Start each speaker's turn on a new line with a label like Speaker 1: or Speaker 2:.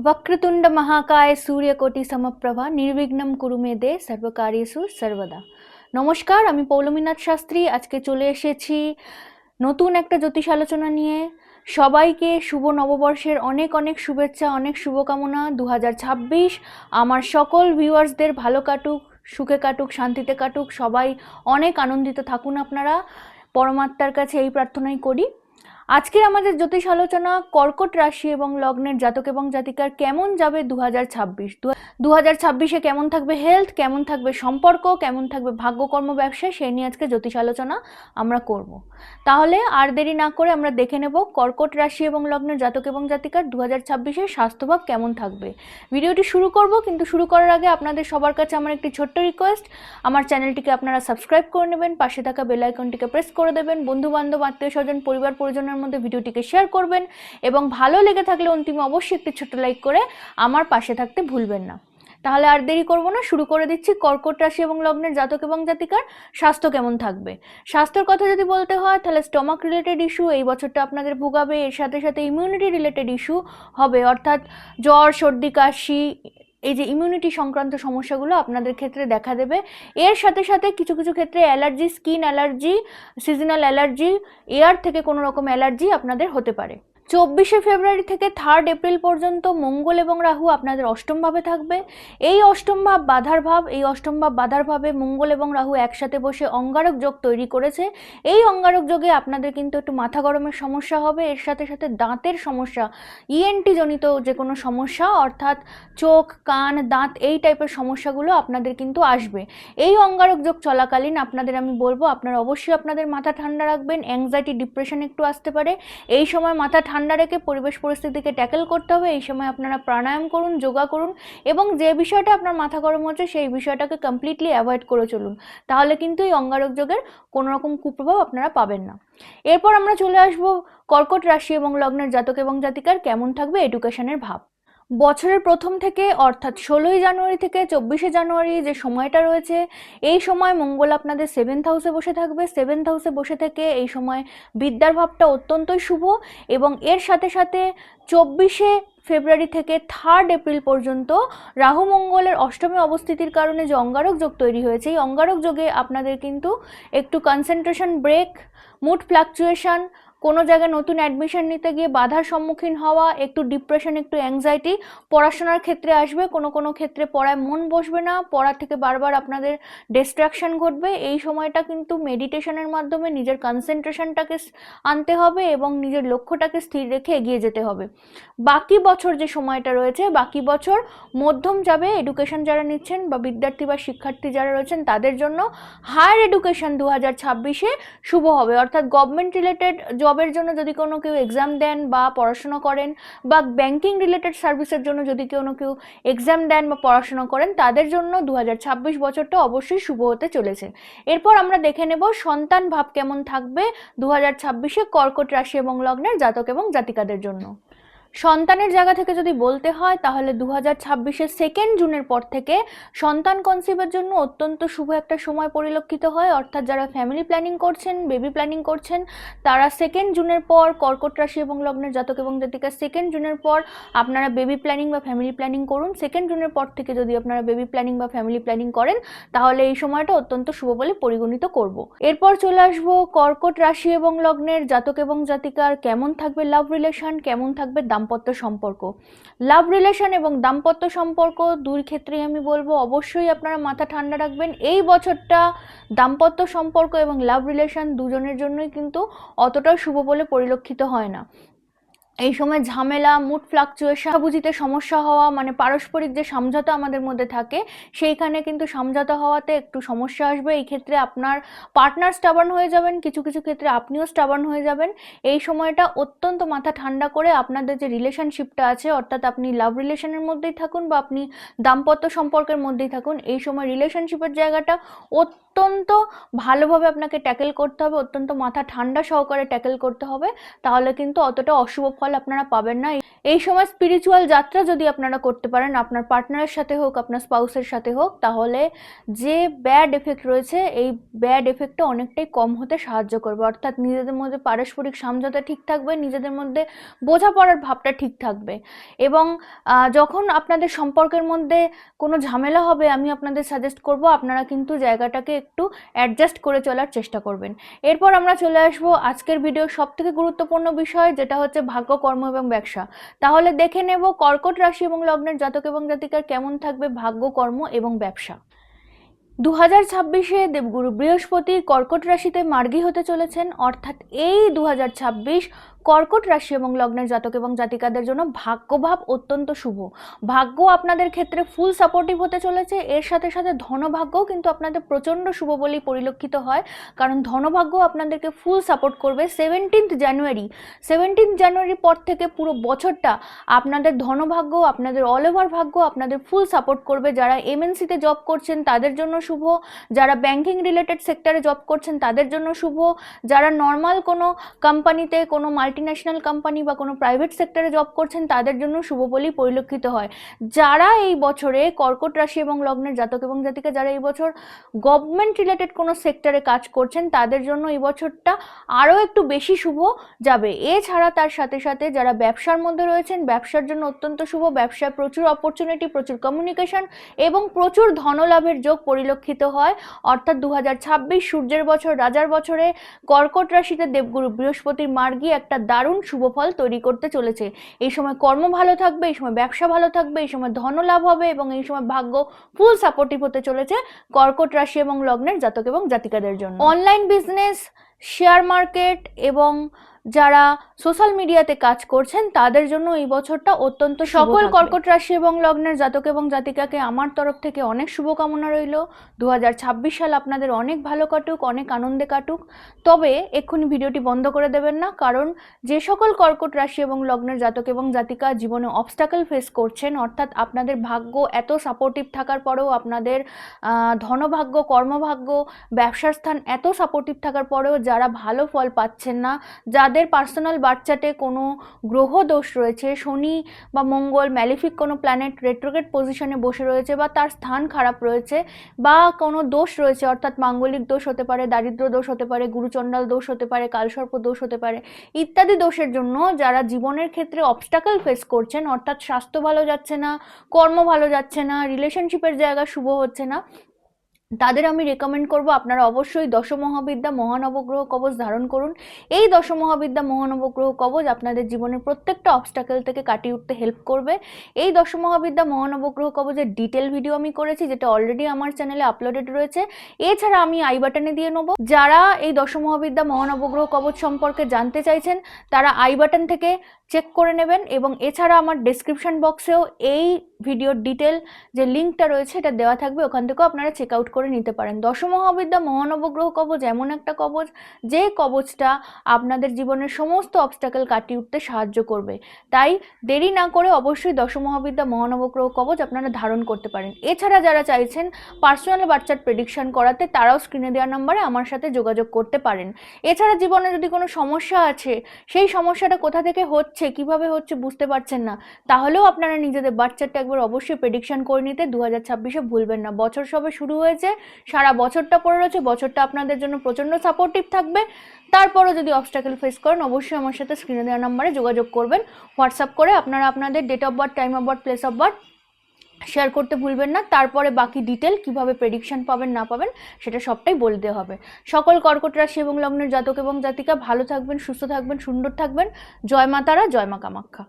Speaker 1: वक्रतुंड महाकाय सूर्यकोटि समप्रभा निर्विघ्नं कुरु मे देव सर्वकार्येषु सर्वदा। नमस्कार, আমি পৌলমীনাথ শাস্ত্রী আজকে চলে এসেছি নতুন একটা জ্যোতিষ আলোচনা নিয়ে। সবাইকে শুভ নববর্ষের অনেক অনেক শুভেচ্ছা, অনেক শুভকামনা। 2026 আমার সকল ভিউয়ার্সদের ভালো কাটুক, সুখে কাটুক, শান্তিতে কাটুক, সবাই অনেক আনন্দিত থাকুন। আপনারা পরমাত্মার কাছে এই প্রার্থনাই করি। আজকের আমাদের জ্যোতিষ আলোচনা কর্কট রাশি এবং লগ্নের জাতক এবং জাতিকার কেমন যাবে 2026। 2026-এ কেমন থাকবে হেলথ, কেমন থাকবে সম্পর্ক, কেমন থাকবে ভাগ্যকর্ম ব্যবসা, সেই নিয়ে আজকে জ্যোতিষ আলোচনা আমরা করব। তাহলে আর দেরি না করে আমরা দেখে নেব কর্কট রাশি এবং লগ্নের জাতক এবং জাতিকার 2026-এর স্বাস্থ্যভাব কেমন থাকবে। ভিডিওটি শুরু করব, কিন্তু শুরু করার আগে আপনাদের সবার কাছে আমার একটি ছোট্ট রিকোয়েস্ট, আমার চ্যানেলটিকে আপনারা সাবস্ক্রাইব করে নেবেন, পাশে থাকা বেল আইকনটিকে প্রেস করে দেবেন, বন্ধু বান্ধব আত্মীয় স্বজন পরিবার পরিজনের মধ্যে ভিডিওটিকে শেয়ার করবেন এবং ভালো লেগে থাকলে অন্তিমে অবশ্যই একটি ছোট্ট লাইক করে আমার পাশে থাকতে ভুলবেন না। তাহলে আর দেরি করব না, শুরু করে দিচ্ছি। কর্কট রাশি এবং লগ্নের জাতক এবং জাতিকার স্বাস্থ্য কেমন থাকবে। স্বাস্থ্যের কথা যদি বলতে হয় তাহলে স্টমাক রিলেটেড ইস্যু এই বছরটা আপনাদের ভোগাবে। এর সাথে সাথে ইমিউনিটি রিলেটেড ইস্যু হবে, অর্থাৎ জ্বর, সর্দি, কাশি, এই যে ইমিউনিটি সংক্রান্ত সমস্যাগুলো আপনাদের ক্ষেত্রে দেখা দেবে। এর সাথে সাথে কিছু কিছু ক্ষেত্রে allergy, skin allergy, seasonal allergy, air থেকে কোনো রকম অ্যালার্জি আপনাদের হতে পারে। 24শে ফেব্রুয়ারি থেকে 3 এপ্রিল পর্যন্ত মঙ্গল এবং রাহু আপনাদের অষ্টম ভাবে থাকবে। এই অষ্টম ভাব বাধার ভাব, এই অষ্টম ভাব বাধার ভাবে মঙ্গল এবং রাহু একসাথে বসে অঙ্গারক যোগ তৈরি করেছে। এই অঙ্গারক যোগে আপনাদের কিন্তু একটু মাথা গরমের সমস্যা হবে। এর সাথে সাথে দাঁতের সমস্যা, ইএনটি জনিত যে কোনো সমস্যা, অর্থাৎ চোখ, কান, দাঁত, এই টাইপের সমস্যাগুলো আপনাদের কিন্তু আসবে। এই অঙ্গারক যোগ চলাকালীন আপনাদের আমি বলবো আপনারা অবশ্যই আপনাদের মাথা ঠান্ডা রাখবেন। অ্যাংজাইটি, ডিপ্রেশন একটু আসতে পারে। এই সময় মাথা ঠান্ডা রেখে পরিবেশ পরিস্থিতিকে ট্যাকেল করতে হবে। এই সময় আপনারা প্রাণায়াম করুন, যোগা করুন এবং যে বিষয়টা আপনার মাথা গরম হচ্ছে সেই বিষয়টাকে কমপ্লিটলি অ্যাভয়েড করে চলুন। তাহলে কিন্তু এই অঙ্গারক যোগের কোনো রকম কুপ্রভাব আপনারা পাবেন না। এরপর আমরা চলে আসব কর্কট রাশি এবং লগ্নের জাতক এবং জাতিকার কেমন থাকবে এডুকেশনের ভাব। বছরের প্রথম থেকে অর্থাৎ 16ই জানুয়ারি থেকে 24শে জানুয়ারি যে সময়টা রয়েছে, এই সময় মঙ্গল আপনাদের 7th হাউসে বসে থাকবে। 7th হাউসে বসে থেকে এই সময় বিদ্যার ভাবটা অত্যন্তই শুভ এবং এর সাথে সাথে 24শে ফেব্রুয়ারি থেকে 3 এপ্রিল পর্যন্ত রাহু মঙ্গলের অষ্টমে অবস্থিতির কারণে যে অঙ্গারক যোগ তৈরি হয়েছে, এই অঙ্গারক যোগে আপনাদের কিন্তু একটু কনসেন্ট্রেশন ব্রেক, মুড ফ্লাকচুয়েশন, কোনো জায়গায় নতুন অ্যাডমিশন নিতে গিয়ে বাধার সম্মুখীন হওয়া, একটু ডিপ্রেশন, একটু অ্যাংজাইটি পড়াশোনার ক্ষেত্রে আসবে। কোনো কোনো ক্ষেত্রে পড়ায় মন বসবে না, পড়া থেকে বারবার আপনাদের ডিস্ট্রাকশন ঘটবে। এই সময়টা কিন্তু মেডিটেশনের মাধ্যমে নিজের কনসেন্ট্রেশনটাকে আনতে হবে এবং নিজের লক্ষ্যটাকে স্থির রেখে এগিয়ে যেতে হবে। বাকি বছর যে সময়টা রয়েছে, বাকি বছর মধ্যম যাবে। এডুকেশন যারা নিচ্ছেন বা বিদ্যার্থী বা শিক্ষার্থী যারা রয়েছেন তাদের জন্য হায়ার এডুকেশন 2026-এ শুভ হবে, অর্থাৎ গভর্নমেন্ট রিলেটেড জবের জন্য যদি কোনো কেউ এক্সাম দেন বা পড়াশোনা করেন, বা ব্যাংকিং রিলেটেড সার্ভিসের জন্য যদি কোনো কেউ এক্সাম দেন বা পড়াশোনা করেন, তাদের জন্য 2026 বছরটা অবশ্যই শুভ হতে চলেছে। এরপর আমরা দেখে নেব সন্তান ভাব কেমন থাকবে 2026-এ কর্কট রাশি এবং লগ্নের জাতক এবং জাতিকাদের জন্য। সন্তানের জায়গা থেকে যদি বলতে হয় তাহলে 2026-এর 2 জুনের পর থেকে সন্তান কনসিভের জন্য অত্যন্ত শুভ একটা সময় পরিলক্ষিত হয়। অর্থাৎ যারা ফ্যামিলি প্ল্যানিং করছেন, বেবি প্ল্যানিং করছেন, তারা 2 জুনের পর কর্কট রাশি এবং লগ্নের জাতক এবং জাতিকা 2 জুনের পর আপনারা বেবি প্ল্যানিং বা ফ্যামিলি প্ল্যানিং করুন। 2 জুনের পর থেকে যদি আপনারা বেবি প্ল্যানিং বা ফ্যামিলি প্ল্যানিং করেন তাহলে এই সময়টা অত্যন্ত শুভ বলে পরিগণিত করব। এরপর চলে আসবো কর্কট রাশি এবং লগ্নের জাতক এবং জাতিকার কেমন থাকবে লাভ রিলেশন, কেমন থাকবে দাম্পত্য সম্পর্ক। লাভ রিলেশন এবং দাম্পত্য সম্পর্ক দুই ক্ষেত্রেই আমি বলবো অবশ্যই আপনারা মাথা ঠান্ডা রাখবেন। এই বছরটা দাম্পত্য সম্পর্ক এবং লাভ রিলেশন দুজনের জন্যই কিন্তু অতটাও শুভ বলে পরিলক্ষিত হয় না। এই সময় ঝামেলা, মুড ফ্লাকচুয়েশন, বুঝিতে সমস্যা হওয়া, মানে পারস্পরিক যে সমঝোতা আমাদের মধ্যে থাকে সেইখানে কিন্তু সমঝোতা হওয়াতে একটু সমস্যা আসবে। এই ক্ষেত্রে আপনার পার্টনার স্টাবার্ন হয়ে যাবেন, কিছু কিছু ক্ষেত্রে আপনিও স্টাবার্ন হয়ে যাবেন। এই সময়টা অত্যন্ত মাথা ঠান্ডা করে আপনাদের যে রিলেশনশিপটা আছে, অর্থাৎ আপনি লাভ রিলেশনের মধ্যেই থাকুন বা আপনি দাম্পত্য সম্পর্কের মধ্যেই থাকুন, এই সময় রিলেশনশিপের জায়গাটা অত্যন্ত ভালোভাবে আপনাকে ট্যাকেল করতে হবে, অত্যন্ত মাথা ঠান্ডা সহকারে ট্যাকেল করতে হবে, তাহলে কিন্তু অতটা অশুভ ফল আপনারা পাবেন না। এই সময় স্পিরিচুয়াল যাত্রা যদি আপনারা করতে পারেন, আপনার পার্টনারের সাথে হোক, আপনার স্পাউসের সাথে হোক, তাহলে যে ব্যাড এফেক্ট রয়েছে এই ব্যাড এফেক্টটা অনেকটাই কম হতে সাহায্য করবে। অর্থাৎ নিজেদের মধ্যে পারস্পরিক সমঝোতা ঠিক থাকবে, নিজেদের মধ্যে বোঝাপড়ার ভাবটা ঠিক থাকবে। এবং যখন আপনাদের সম্পর্কের মধ্যে কোনো ঝামেলা হবে, আমি আপনাদের সাজেস্ট করব আপনারা কিন্তু জায়গাটাকে একটু অ্যাডজাস্ট করে চলার চেষ্টা করবেন। এরপর আমরা চলে আসবো আজকের ভিডিওর সবথেকে গুরুত্বপূর্ণ বিষয়, যেটা হচ্ছে ভাগ্য, কর্ম এবং ব্যবসা। তাহলে দেখে নেব কর্কট রাশি এবং লগ্নের জাতক এবং জাতিকার কেমন থাকবে ভাগ্য, কর্ম এবং ব্যবসা। 2026-এ দেবগুরু বৃহস্পতি কর্কট রাশিতে মার্গী হতে চলেছেন। অর্থাৎ এই 2026 কর্কট রাশি এবং লগ্নের জাতক এবং জাতিকাদের জন্য ভাগ্যভাব অত্যন্ত শুভ। ভাগ্য আপনাদের ক্ষেত্রে ফুল সাপোর্টিভ হতে চলেছে। এর সাথে সাথে ধনভাগ্যও কিন্তু আপনাদের প্রচণ্ড শুভ বলেই পরিলক্ষিত হয়, কারণ ধনভাগ্য আপনাদেরকে ফুল সাপোর্ট করবে। 17 জানুয়ারির পর থেকে পুরো বছরটা আপনাদের ধনভাগ্য, আপনাদের অল ওভার ভাগ্য আপনাদের ফুল সাপোর্ট করবে। যারা এমএনসিতে জব করছেন তাদের জন্য শুভ, যারা ব্যাংকিং রিলেটেড সেক্টরে জব করছেন তাদের জন্য শুভ, যারা নর্মাল কোনো কোম্পানিতে, কোনো মাল্টিন্যাশনাল কোম্পানি বা কোনো প্রাইভেট সেক্টরে জব করছেন তাদের জন্য শুভ বলেই পরিলক্ষিত হয়। যারা এই বছরে কর্কট রাশি এবং লগ্নের জাতক এবং জাতিকা যারা এই বছর গভর্নমেন্ট রিলেটেড কোনো সেক্টরে কাজ করছেন তাদের জন্য এই বছরটা আরও একটু বেশি শুভ যাবে। এছাড়া তার সাথে সাথে যারা ব্যবসার মধ্যে রয়েছেন, ব্যবসার জন্য অত্যন্ত শুভ। ব্যবসায় প্রচুর অপরচুনিটি, প্রচুর কমিউনিকেশন এবং প্রচুর ধনলাভের যোগ পরিলক্ষিত হয়। অর্থাৎ 2026 সূর্যের বছর, রাজার বছরে কর্কট রাশিতে দেবগুরু বৃহস্পতির মার্গী একটা দারুণ শুভ ফল তৈরি করতে চলেছে। এই সময় কর্ম ভালো থাকবে, এই সময় ব্যবসা ভালো থাকবে, এই সময় ধনলাভ হবে এবং এই সময় ভাগ্য ফুল সাপোর্টিভ হতে চলেছে কর্কট রাশি এবং লগ্নের জাতক এবং জাতিকাদের জন্য। অনলাইন বিজনেস, শেয়ার মার্কেট এবং যারা সোশ্যাল মিডিয়াতে কাজ করছেন তাদের জন্য এই বছরটা অত্যন্ত সকল কর্কট রাশি এবং লগ্নের জাতক এবং জাতিকাকে আমার তরফ থেকে অনেক শুভকামনা রইল। 2026 সাল আপনাদের অনেক ভালো কাটুক, অনেক আনন্দে কাটুক। তবে এক্ষুনি ভিডিওটি বন্ধ করে দেবেন না, কারণ যে সকল কর্কট রাশি এবং লগ্নের জাতক এবং জাতিকা জীবনে অবস্টাকল ফেস করছেন, অর্থাৎ আপনাদের ভাগ্য এত সাপোর্টিভ থাকার পরেও, আপনাদের ধনভাগ্য, কর্মভাগ্য, ব্যবসার স্থান এত সাপোর্টিভ থাকার পরেও যারা ভালো ফল পাচ্ছেন না, যাদের পার্সোনাল বার্চাটে কোনো গ্রহ দোষ রয়েছে, শনি বা মঙ্গল ম্যালিফিক কোনো প্ল্যানেট রেট্রোগ্রেড পজিশনে বসে রয়েছে বা তার স্থান খারাপ রয়েছে বা কোনো দোষ রয়েছে, অর্থাৎ মাঙ্গলিক দোষ হতে পারে, দারিদ্র দোষ হতে পারে, গুরুচণ্ডাল দোষ হতে পারে, কালসর্প দোষ হতে পারে ইত্যাদি দোষের জন্য যারা জীবনের ক্ষেত্রে অবস্টাকল ফেস করছেন, অর্থাৎ স্বাস্থ্য ভালো যাচ্ছে না, কর্ম ভালো যাচ্ছে না, রিলেশনশিপের জায়গা শুভ হচ্ছে না, তাদের আমি রেকমেন্ড করব আপনারা অবশ্যই দশমহাবিদ্যা মহানবগ্রহ কবচ ধারণ করুন। এই দশমহাবিদ্যা মহানবগ্রহ কবচ আপনাদের জীবনের প্রত্যেকটা অবস্টাকেল থেকে কাটিয়ে উঠতে হেল্প করবে। এই দশমহাবিদ্যা মহানবগ্রহ কবচের ডিটেল ভিডিও আমি করেছি, যেটা অলরেডি আমার চ্যানেলে আপলোডেড রয়েছে। এছাড়া আমি আই বাটনে দিয়ে নেব। যারা এই দশমহাবিদ্যা মহানবগ্রহ কবচ সম্পর্কে জানতে চাইছেন তারা আই বাটন থেকে চেক করে নেবেন, এবং এছাড়া আমার ডেসক্রিপশন বক্সেও এই ভিডিওর ডিটেল যে লিঙ্কটা রয়েছে এটা দেওয়া থাকবে, ওখান থেকেও আপনারা চেক আউট করে নিতে পারেন। দশমহাবিদ্যা মহানবগ্রহ কবচ এমন একটা কবচ যে কবচটা আপনাদের জীবনের সমস্ত অবস্টাকেল কাটিয়ে উঠতে সাহায্য করবে। তাই দেরি না করে অবশ্যই দশমহাবিদ্যা মহানবগ্রহ কবচ আপনারা ধারণ করতে পারেন। এছাড়া যারা চাইছেন পার্সোনাল বার্চার্ট প্রেডিকশন করাতে, তারাও স্ক্রিনে দেওয়া নাম্বারে আমার সাথে যোগাযোগ করতে পারেন। এছাড়া জীবনে যদি কোনো সমস্যা আছে, সেই সমস্যাটা কোথা থেকে হচ্ছে, কিভাবে হচ্ছে বুঝতে পারছেন না, তাহলেও আপনারা নিজেদের বার্চার্টটা একবার অবশ্যই প্রেডিকশন করে নিতে 2026-এ ভুলবেন না। বছর সবে শুরু হয়েছে, সারা বছরটা পড়ে রয়েছে, বছরটা আপনাদের জন্য প্রচণ্ড সাপোর্টিভ থাকবে। তারপরও যদি অবস্টাকেল ফেস করেন অবশ্যই আমার সাথে স্ক্রিনে দেওয়া নাম্বারে যোগাযোগ করবেন। হোয়াটসঅ্যাপ করে আপনারা আপনাদের date of birth, time of birth, place of birth share করতে ভুলবেন না। তারপরে বাকি ডিটেল কিভাবে প্রেডিকশন পাবেন না পাবেন সেটা সবটাই বলে দেওয়া হবে। সকল কর্কট রাশি এবং লগ্নের জাতক এবং জাতিকা ভালো থাকবেন, সুস্থ থাকবেন, সুন্দর থাকবেন। জয় মা তারা, জয় মা কামাখ্যা।